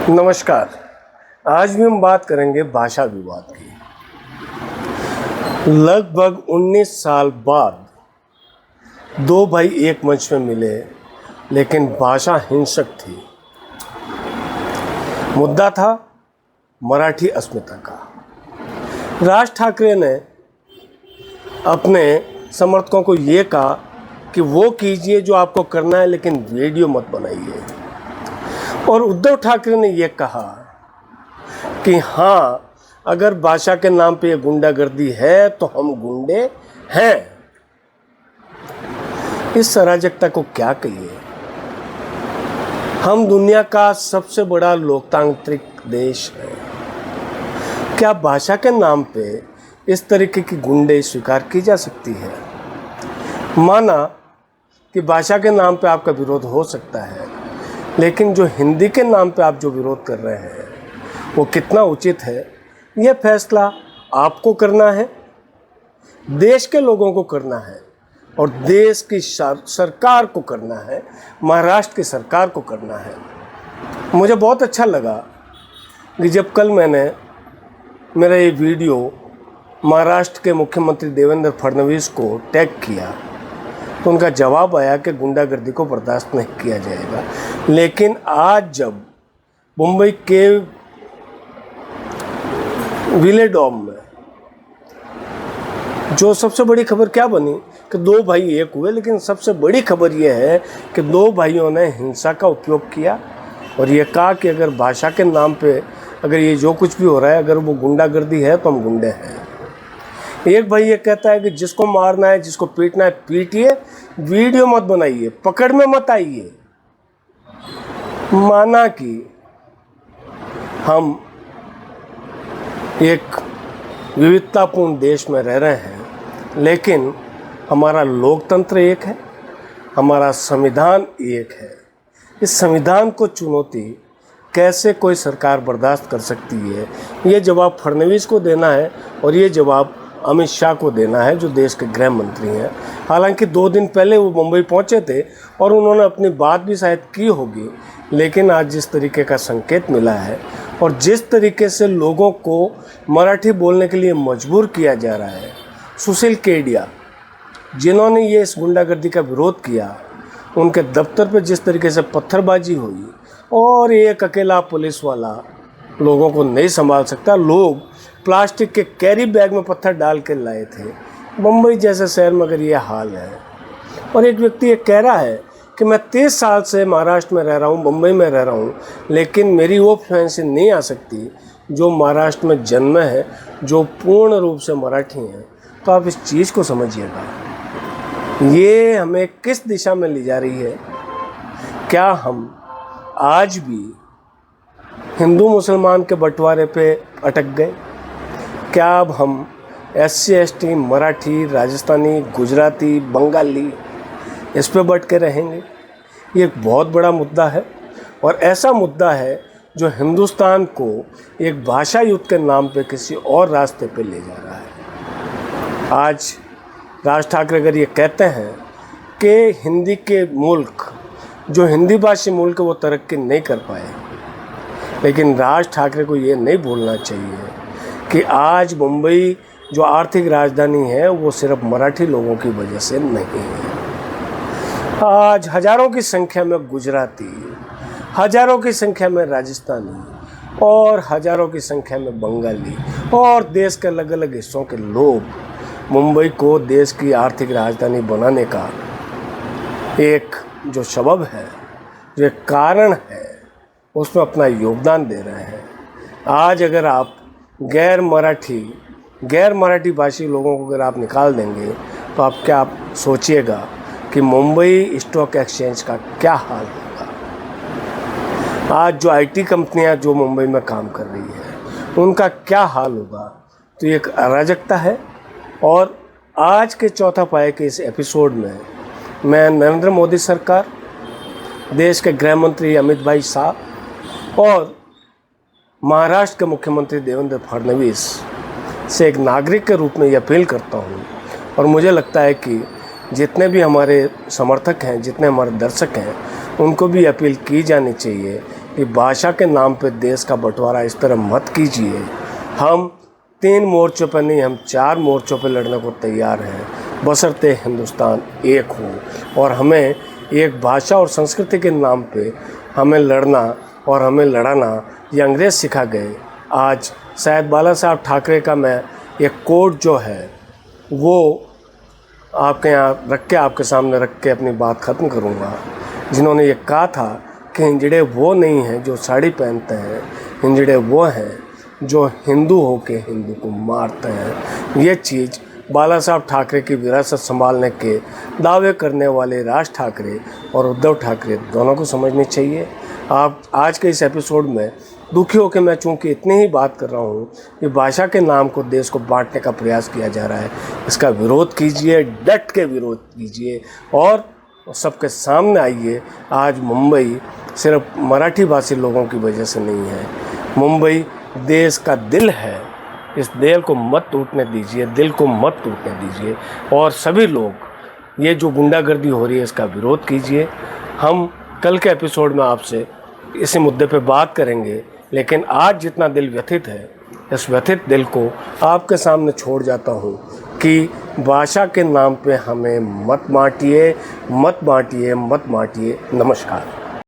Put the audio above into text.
नमस्कार। आज भी हम बात करेंगे भाषा विवाद की। लगभग 19 साल बाद दो भाई एक मंच में मिले, लेकिन भाषा हिंसक थी। मुद्दा था मराठी अस्मिता का। राज ठाकरे ने अपने समर्थकों को ये कहा कि वो कीजिए जो आपको करना है, लेकिन वीडियो मत बनाइए। और उद्धव ठाकरे ने ये कहा कि हाँ, अगर भाषा के नाम पे ये गुंडागर्दी है तो हम गुंडे हैं। इस अराजकता को क्या कहिए। हम दुनिया का सबसे बड़ा लोकतांत्रिक देश है। क्या भाषा के नाम पे इस तरीके की गुंडे स्वीकार की जा सकती है? माना कि भाषा के नाम पे आपका विरोध हो सकता है, लेकिन जो हिंदी के नाम पे आप जो विरोध कर रहे हैं वो कितना उचित है, यह फैसला आपको करना है, देश के लोगों को करना है और देश की सरकार को करना है, महाराष्ट्र की सरकार को करना है। मुझे बहुत अच्छा लगा कि जब कल मैंने मेरा ये वीडियो महाराष्ट्र के मुख्यमंत्री देवेंद्र फडणवीस को टैग किया तो उनका जवाब आया कि गुंडागर्दी को बर्दाश्त नहीं किया जाएगा। लेकिन आज जब मुंबई के विलेडॉम में जो सबसे बड़ी खबर क्या बनी कि दो भाई एक हुए, लेकिन सबसे बड़ी खबर यह है कि दो भाइयों ने हिंसा का उपयोग किया और ये कहा कि अगर भाषा के नाम पे अगर ये जो कुछ भी हो रहा है, अगर वो गुंडागर्दी है तो हम गुंडे हैं। एक भाई ये कहता है कि जिसको मारना है, जिसको पीटना है पीटिए, वीडियो मत बनाइए, पकड़ में मत आइए। माना कि हम एक विविधतापूर्ण देश में रह रहे हैं, लेकिन हमारा लोकतंत्र एक है, हमारा संविधान एक है। इस संविधान को चुनौती कैसे कोई सरकार बर्दाश्त कर सकती है? ये जवाब फडणवीस को देना है और ये जवाब अमित शाह को देना है, जो देश के गृह मंत्री हैं। हालांकि 2 दिन पहले वो मुंबई पहुंचे थे और उन्होंने अपनी बात भी शायद की होगी, लेकिन आज जिस तरीके का संकेत मिला है और जिस तरीके से लोगों को मराठी बोलने के लिए मजबूर किया जा रहा है, सुशील केडिया जिन्होंने ये इस गुंडागर्दी का विरोध किया, उनके दफ्तर पर जिस तरीके से पत्थरबाजी हुई और एक अकेला पुलिस वाला लोगों को नहीं संभाल सकता, लोग प्लास्टिक के कैरी बैग में पत्थर डाल के लाए थे। मुंबई जैसे शहर में अगर ये हाल है और एक व्यक्ति ये कह रहा है कि मैं 30 साल से महाराष्ट्र में रह रहा हूँ, मुंबई में रह रहा हूँ, लेकिन मेरी वो फैंसी नहीं आ सकती जो महाराष्ट्र में जन्मे है, जो पूर्ण रूप से मराठी हैं। तो आप इस चीज़ को समझिएगा, ये हमें किस दिशा में ले जा रही है। क्या हम आज भी हिंदू मुसलमान के बंटवारे पे अटक गए? क्या अब हम SC ST मराठी, राजस्थानी, गुजराती, बंगाली इस पे बट के रहेंगे? ये एक बहुत बड़ा मुद्दा है और ऐसा मुद्दा है जो हिंदुस्तान को एक भाषा युद्ध के नाम पे किसी और रास्ते पे ले जा रहा है। आज राज ठाकरे अगर ये कहते हैं कि हिंदी के मुल्क, जो हिंदी भाषी मुल्क है, वो तरक्की नहीं कर पाए, लेकिन राज ठाकरे को ये नहीं भूलना चाहिए कि आज मुंबई जो आर्थिक राजधानी है वो सिर्फ मराठी लोगों की वजह से नहीं है। आज हज़ारों की संख्या में गुजराती, हज़ारों की संख्या में राजस्थानी और हज़ारों की संख्या में बंगाली और देश के अलग अलग हिस्सों के लोग मुंबई को देश की आर्थिक राजधानी बनाने का एक जो सबब है, जो एक कारण है, उसमें अपना योगदान दे रहे हैं। आज अगर आप गैर मराठी भाषी लोगों को अगर आप निकाल देंगे तो आप सोचिएगा कि मुंबई स्टॉक एक्सचेंज का क्या हाल होगा। आज जो IT कंपनियां जो मुंबई में काम कर रही है उनका क्या हाल होगा। तो ये एक अराजकता है। और आज के चौथा पाए के इस एपिसोड में मैं नरेंद्र मोदी सरकार, देश के गृह मंत्री अमित भाई शाह और महाराष्ट्र के मुख्यमंत्री देवेंद्र फडणवीस से एक नागरिक के रूप में ये अपील करता हूँ। और मुझे लगता है कि जितने भी हमारे समर्थक हैं, जितने हमारे दर्शक हैं, उनको भी अपील की जानी चाहिए कि भाषा के नाम पे देश का बंटवारा इस तरह मत कीजिए। हम 3 मोर्चों पर नहीं, हम 4 मोर्चों पर लड़ने को तैयार हैं, बशर्ते हिंदुस्तान एक हो। और हमें एक भाषा और संस्कृति के नाम पे हमें लड़ना और हमें लड़ाना ये अंग्रेज़ सिखा गए। आज शायद बाला साहब ठाकरे का मैं एक कोट जो है वो आपके यहाँ रख के, आपके सामने रख के अपनी बात ख़त्म करूँगा, जिन्होंने ये कहा था कि हिंजड़े वो नहीं हैं जो साड़ी पहनते हैं, हिंजड़े वो हैं जो हिंदू होके हिंदू को मारते हैं। ये चीज़ बाला साहब ठाकरे की विरासत संभालने के दावे करने वाले राज ठाकरे और उद्धव ठाकरे दोनों को समझनी चाहिए। आप आज के इस एपिसोड में दुखी होकर मैं चूँकि इतनी ही बात कर रहा हूँ कि भाषा के नाम को देश को बांटने का प्रयास किया जा रहा है, इसका विरोध कीजिए, डट के विरोध कीजिए और सबके सामने आइए। आज मुंबई सिर्फ मराठी भाषी लोगों की वजह से नहीं है, मुंबई देश का दिल है। इस दिल को मत टूटने दीजिए, दिल को मत टूटने दीजिए। और सभी लोग ये जो गुंडागर्दी हो रही है इसका विरोध कीजिए। हम कल के एपिसोड में आपसे इसी मुद्दे पे बात करेंगे, लेकिन आज जितना दिल व्यथित है, इस व्यथित दिल को आपके सामने छोड़ जाता हूँ कि भाषा के नाम पे हमें मत बांटिए, मत बांटिए, मत बांटिए। नमस्कार।